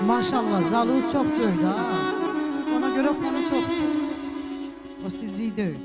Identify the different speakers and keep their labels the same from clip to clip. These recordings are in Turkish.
Speaker 1: Maşallah zalınız çok böyük ha. Ona göre fonu çok. O sizliği değil.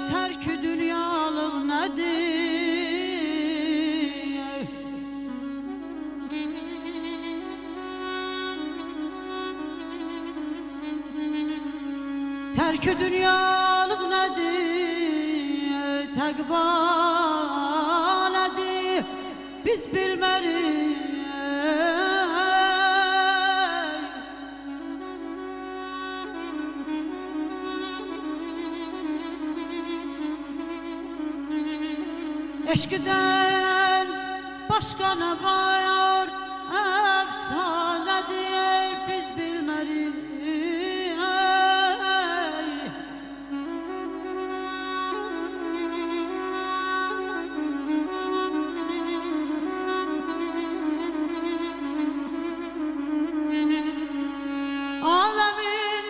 Speaker 1: Terk-ü dünyalık nedir? Terk-ü dünyalık nedir? Tekbal nedir? Biz bilmeriz. Eşkiden başka ne var? Efsanedir biz bilmeriz. Alemin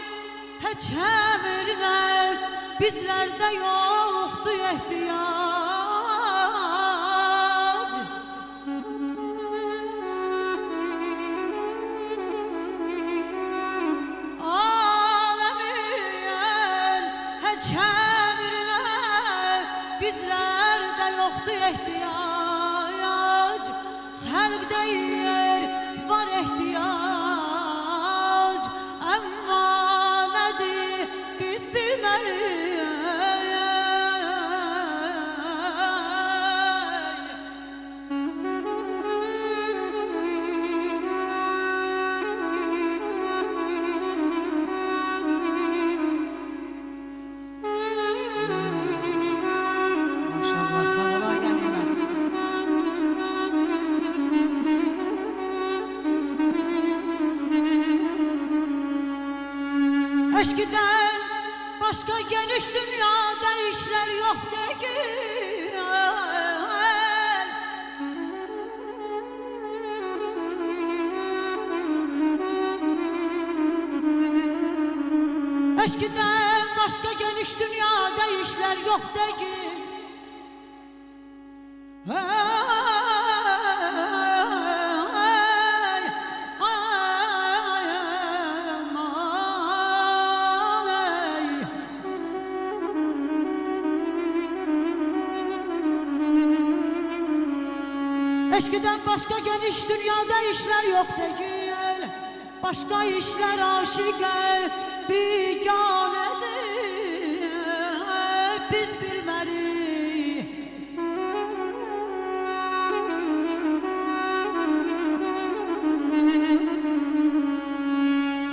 Speaker 1: hiç emrine bizlerde yoktu ihtiyaç. Bizlerde yoktu ihtiyaç, halk değil var ihtiyaç, ama nedir biz bilmeriz. Eşkiden başka geniş dünyada işler yok değil. Eşkiden başka geniş dünyada işler yok değil. Eşkiden başka geniş dünyada işler yok değil. Başka işler aşık biganedir. Biz bilmeriz.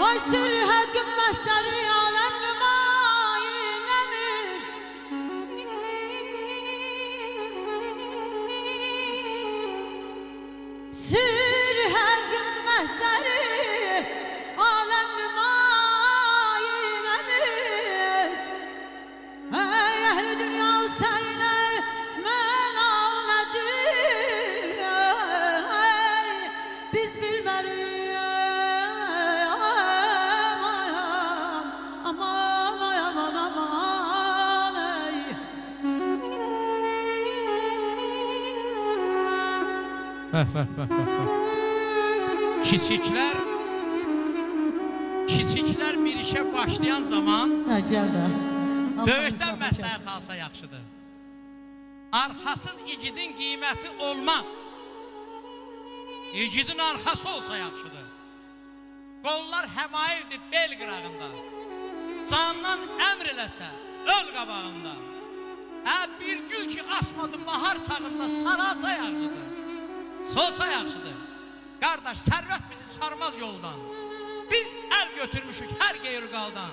Speaker 1: Ay sürhe gümmeseri alem nümayinemiz. Sürhe gümmeseri alem nümayinemiz. Ey ehli dünya seyne melanedir. Biz bilmeriz. Aman ay aman aman ey.
Speaker 2: Kiçiklər bir işə başlayan zaman böyükdən məsləhət alsa yaxşıdır. Arxasız igidin qiyməti olmaz. İgidin arxası olsa yaxşıdır. Qollar həmaildir bel qırağında. Candan əmr eləsə öl qabağında. Bir gül ki asmadı bahar çağında saralsa yaxşıdır. Solsa yaxşıdır. Qardaş, sərvət bizi çıxarmaz yoldan. Biz əl götürmüşük hər qeyrüqaldan.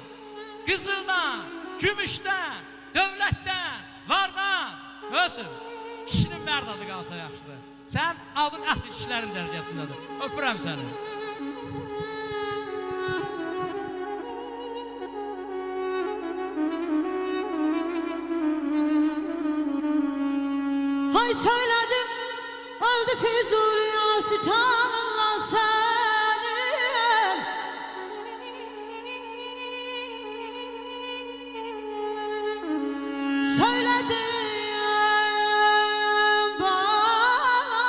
Speaker 2: Qızıldan, gümüşdən, dövlətdən, vardan. Ölsün, kişinin mərd adı qalsa yaxşıdır. Sən adın əsl kişilərin cərgəsindədir. Öpürəm səni.
Speaker 1: Hay söyledim öldü Füzuli asitanınla senin. Söyledim bana.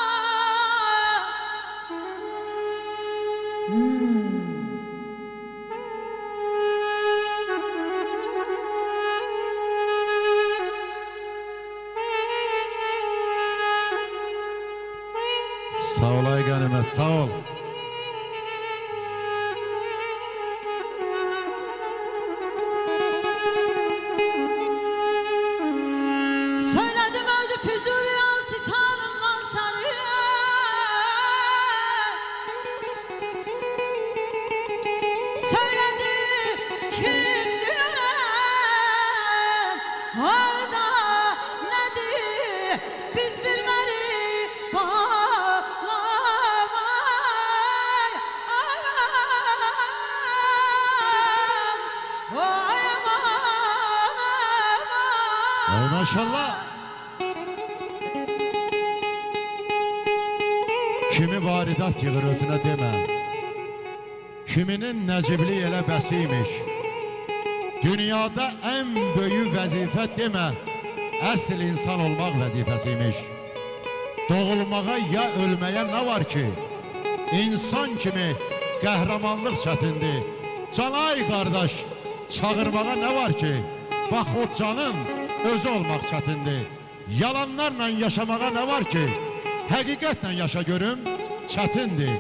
Speaker 3: Sağ ol Aygan'ıma, sağ ol.
Speaker 1: Söyledim öldü Füzuli asitanınla senin. Söyledim kim diyelim orada nedir biz bilmeli bağlamay aman
Speaker 3: Ay maşallah. Kimi varidat yığır özünə demə. Kiminin nəcibli elə bəsiymiş. Dünyada ən böyük vəzifə demə, əsl insan olmaq vəzifəsiymiş. Doğulmağa ya ölməyə nə var ki? İnsan kimi qəhrəmanlıq çətindir. Canay qardaş, çağırmağa nə var ki? Bax o canın özü olmaq çətindir. Yalanlarla yaşamağa nə var ki? Həqiqətlə yaşa görüm, çətindir.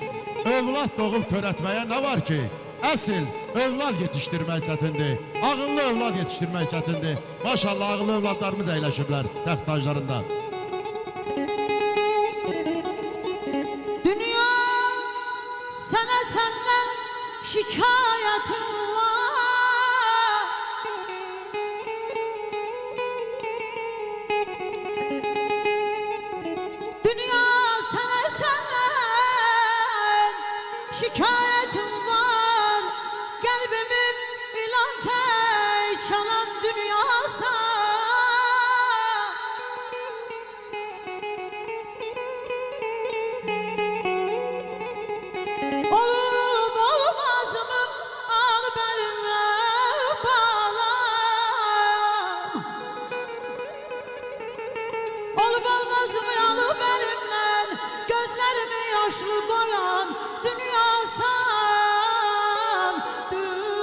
Speaker 3: Övlad doğub törətməyə nə var ki? Əsl övlad yetişdirmək çətindir. Ağıllı övlad yetişdirmək çətindir. Maşallah ağıllı övladlarımız əyləşiblər təxt taclarında.
Speaker 1: Dünya sana senden şikayetim var. Dünya sana senden şikayetim var. Kalbimin ilante çalan dünyasa. Olup olmaz mı al benimle bağlam. Olup olmaz mı al benimle gözlerimi yaşlı koyan dünyasan, dünyasan.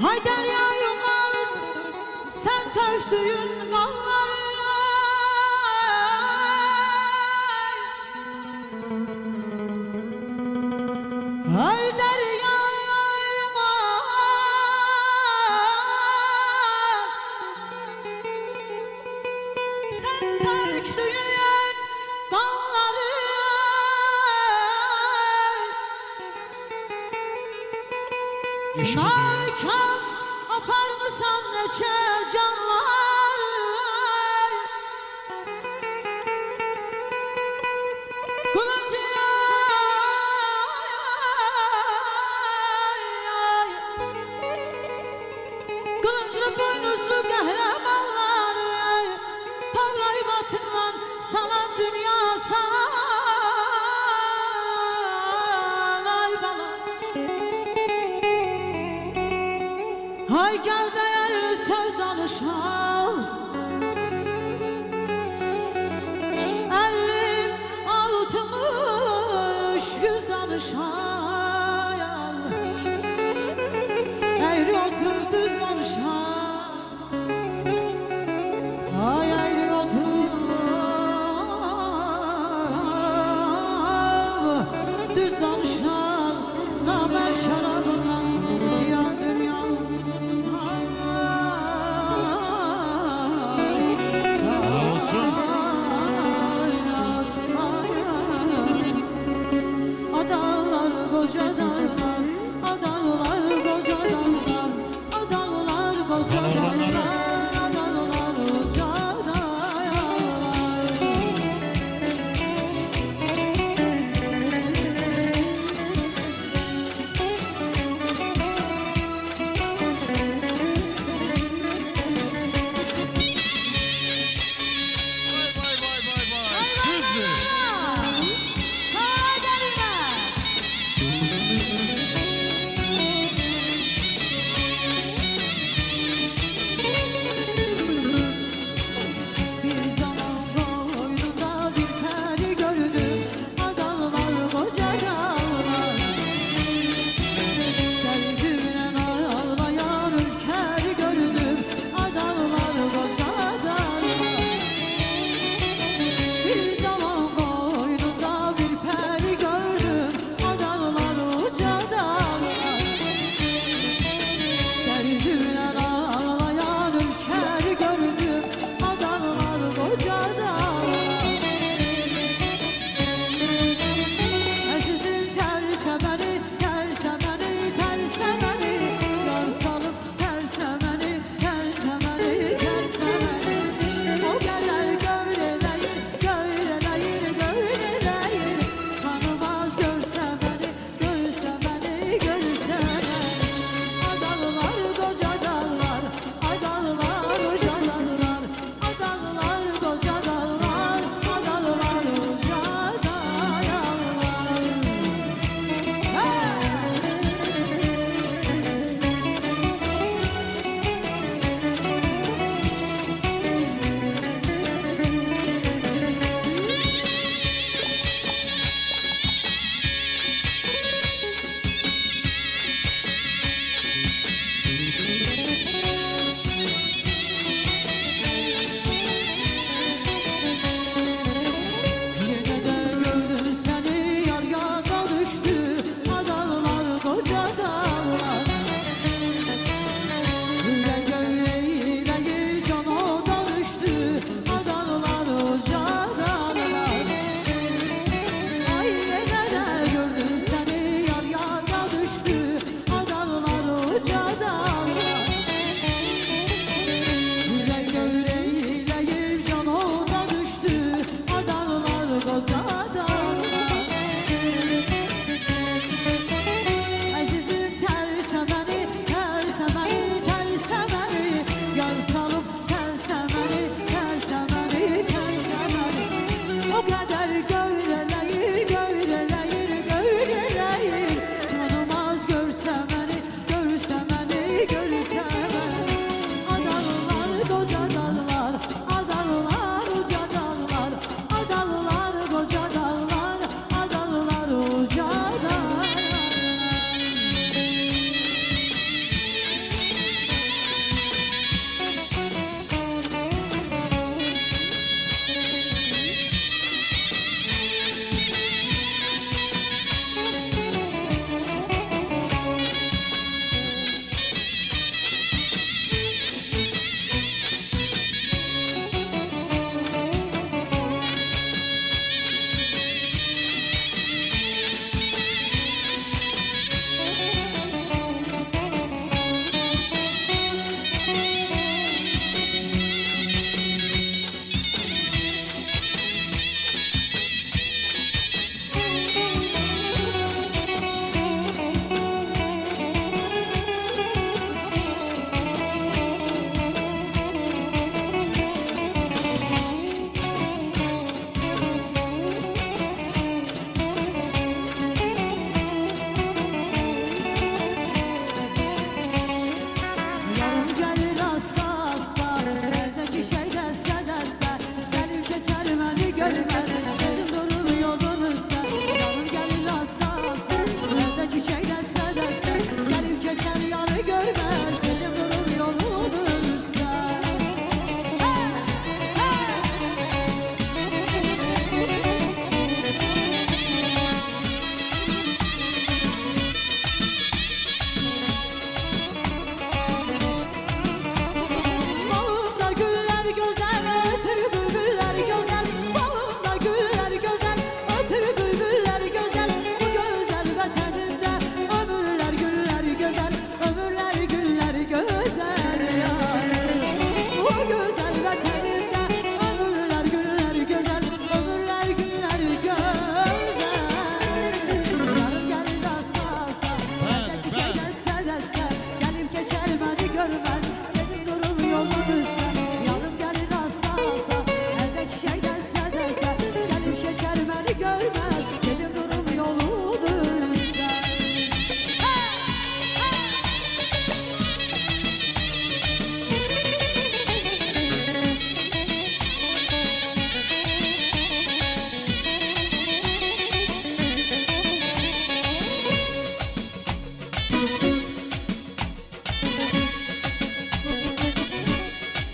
Speaker 1: Hay derya Yılmaz, sen töktüğün kanları. Hay derya Yılmaz, sen töktüğün kanları.
Speaker 3: İş mi?
Speaker 1: Nakan apar mısan neçe canlar. Kılıcı kılıçlı boynuzlu kahramanlar. Tavlayıp atınlan salan dünya san. Ay bana. Hay gel değerli söz danışal. Ellim altmış yüz danışal. Eğri oturup düz danışal. Ay eğri oturup düz danışal. Namer şarabından yan dünya.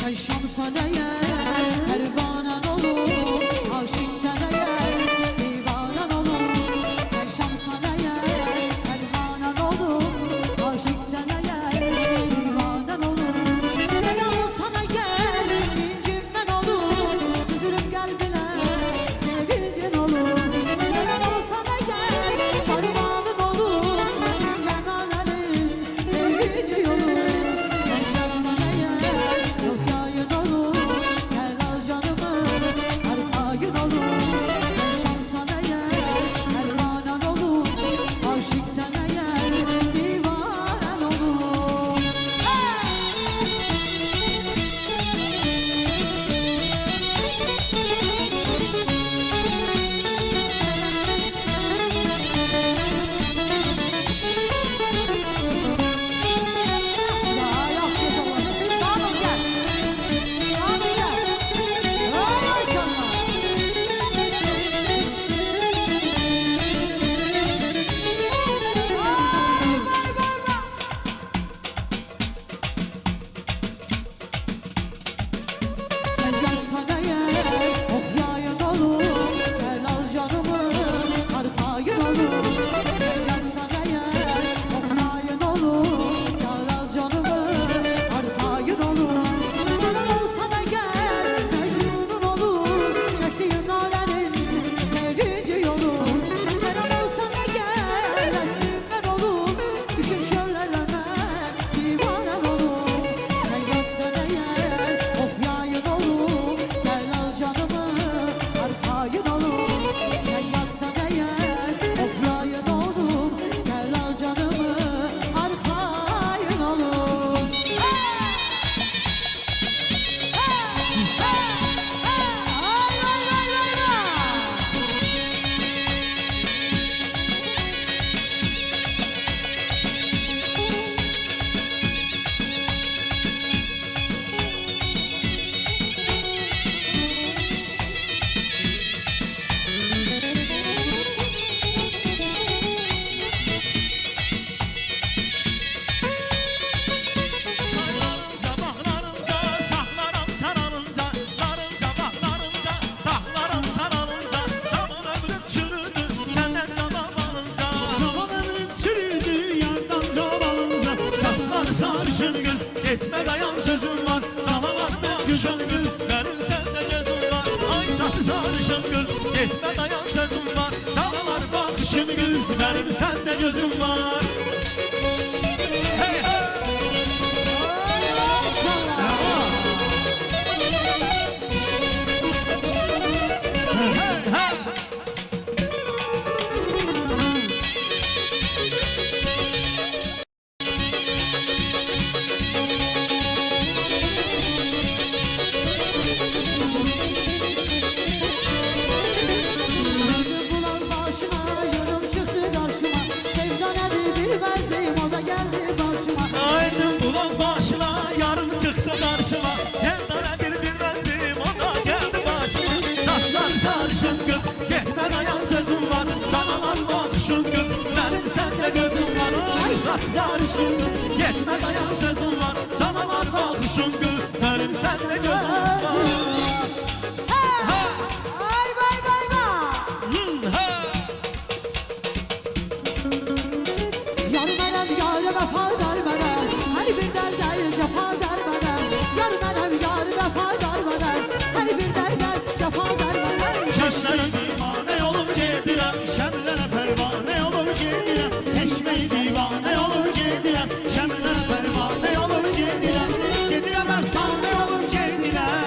Speaker 1: Sen şamsan eğer pervanen olur, aşık sen eğer divanen olur. Sen şamsan eğer pervanen olur, aşık sen eğer divanen olur. Ben olsana gel incimden olur, süzülüp kalbine sevincin olur. Ben olsana gel parmağın olur, yanalerin sevici olur. Sen şamsan eğer yok yayın olur, gel al canımı arpayın olur. Sen şamsan eğer pervanen olur, aşık sen eğer divanen olur. Ya yaxşı olasın, tamam gel. Tamam gel. Ay maşallah. Vay vay vay vay. Sen gelsen eğer ok yayın olur, gel al canımı arpayın olur. Sen gelsen eğer ok yayın olur, gel al canımı arpayın olur. Ben olsana gel mecnunun olur, çektiğin nalenin sevinci olur. Ben olsana gel esimden olur, düşün şöllerine divanen olur. Sen gelsen eğer ok yayın olur, gel al canımı arpayın olur. Sen gelsen eğer ok yayın olur, gel al canımı arpayın olur. Ay ay ay ay ay.
Speaker 4: Narınca baklarınca saklarım saralınca, narınca baklarınca saklarım saralınca. Zaman ömrüm çürüdü senden cevap alınca. Zaman ömrüm çürüdü yardan cevap alınca. Saçları sarışın kız gitme dayan sözüm var. Canavar bakışın kız benim sende gözüm var. Ay saçı sarışın kız gitme dayan sözüm var. Canavar bakışın kız benim sende gözüm var. Hey hey.
Speaker 1: Bulan başıma, yorum çıktı karşıma. Sevda nedir bilmezdim, o da geldi başıma.
Speaker 4: Aydım bulan başına yarım çıktı karşıma. Sen de nedir bilmezdim o da geldi başıma. Saçlar sarışın kız gitme dayan sözüm var. Canavar bakışın kız benim sende gözüm var. Ay saç sarışın kız gitme dayan sözüm var. Canavar bakışın kız benim sende gözüm var.
Speaker 1: Ay vay vay vay. Yar mənəm, yarı vəfa dar mənəm. Hər bir dərdə cəfa dar mənəm. Yar mənəm, yarı vəfa dar mənəm. Hər bir dərdə cəfa dar mənəm.
Speaker 4: Şaşlara divane olup gedirem, şemlere pervane olup gedirem. Çeşmeyi divane olup gedirem, şemlere pervane olup gedirem. Gedirem efsane olup gedirem.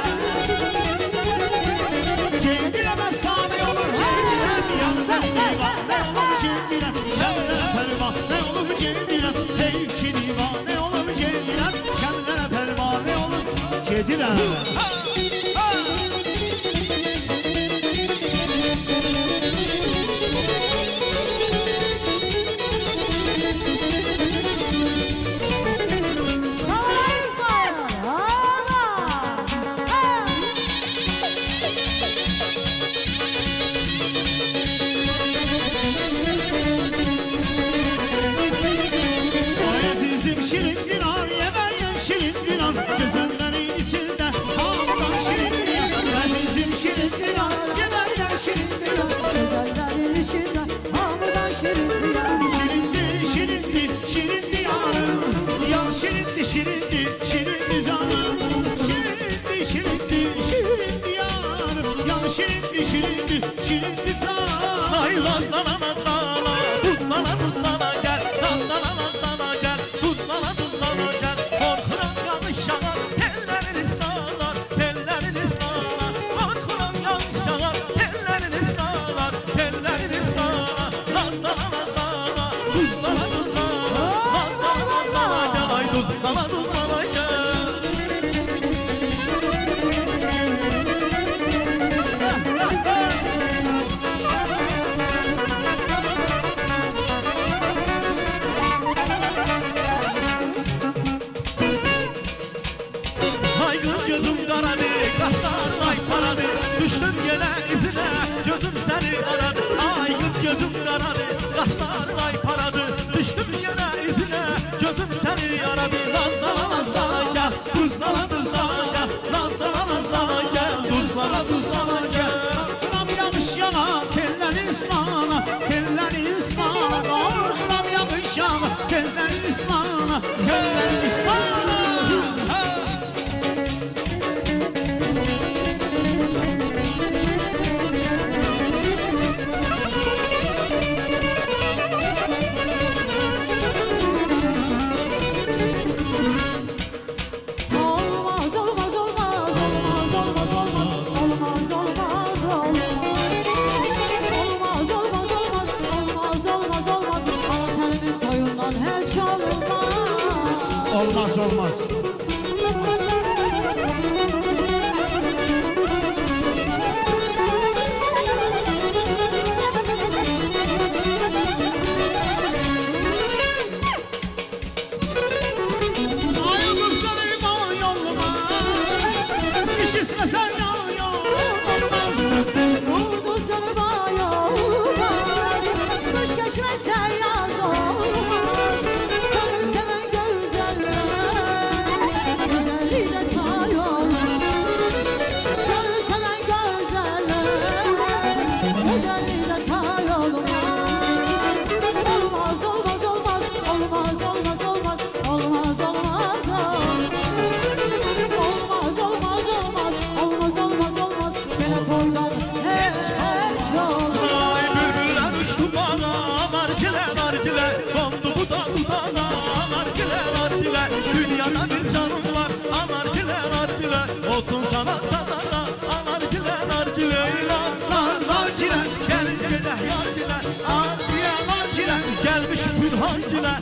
Speaker 4: tuzlana tuzlana gel. Ay kız gözüm karadı, kaşların ay paradı. Düştüm yine izine, gözüm seni aradı. Ay kız gözüm karadı, kaşların ay paradı. Düştüm yine izine, gözüm seni aradı. Nazlana nazlana gel, tuzlana tuzlana gel. Nazlana nazlana gel, tuzlana tuzlana gel.
Speaker 5: Korkuram yağış yana, telleri ıslana, telleri ıslana. Korkuram yağış yana, telleri ıslana, telleri ıslana.
Speaker 1: Olmaz olmaz olmaz olmaz olmaz olmaz olmaz olmaz olmaz olmaz olmaz olmaz olmaz ama senin toyundan hiç olmaz.
Speaker 5: Olmaz olmaz. Ay kızlarım ay olmaz. İş istesen ya olmaz.
Speaker 1: Vurdu seni bay olmaz. Kış geçmezse yaz olmaz. Gönül seven güzeller, güzelliği de tay olmaz. Gönül seven güzeller, güzelliği de tay olmaz. Olmaz olmaz olmaz olmaz olmaz olmaz olmaz olmaz olmaz olmaz olmaz olmaz olmaz beni toydan hiç olmaz.
Speaker 4: Ay bülbüller uçtu bana, nargile nargile. Kondu bu da dudağına, nargile nargile. Dünyada bir canım var, nargile nargile. Olsun sana sadana, nargile nargile. Nargile, gel gide nargile. Nargile nargile, gelmiş Pürhan gile.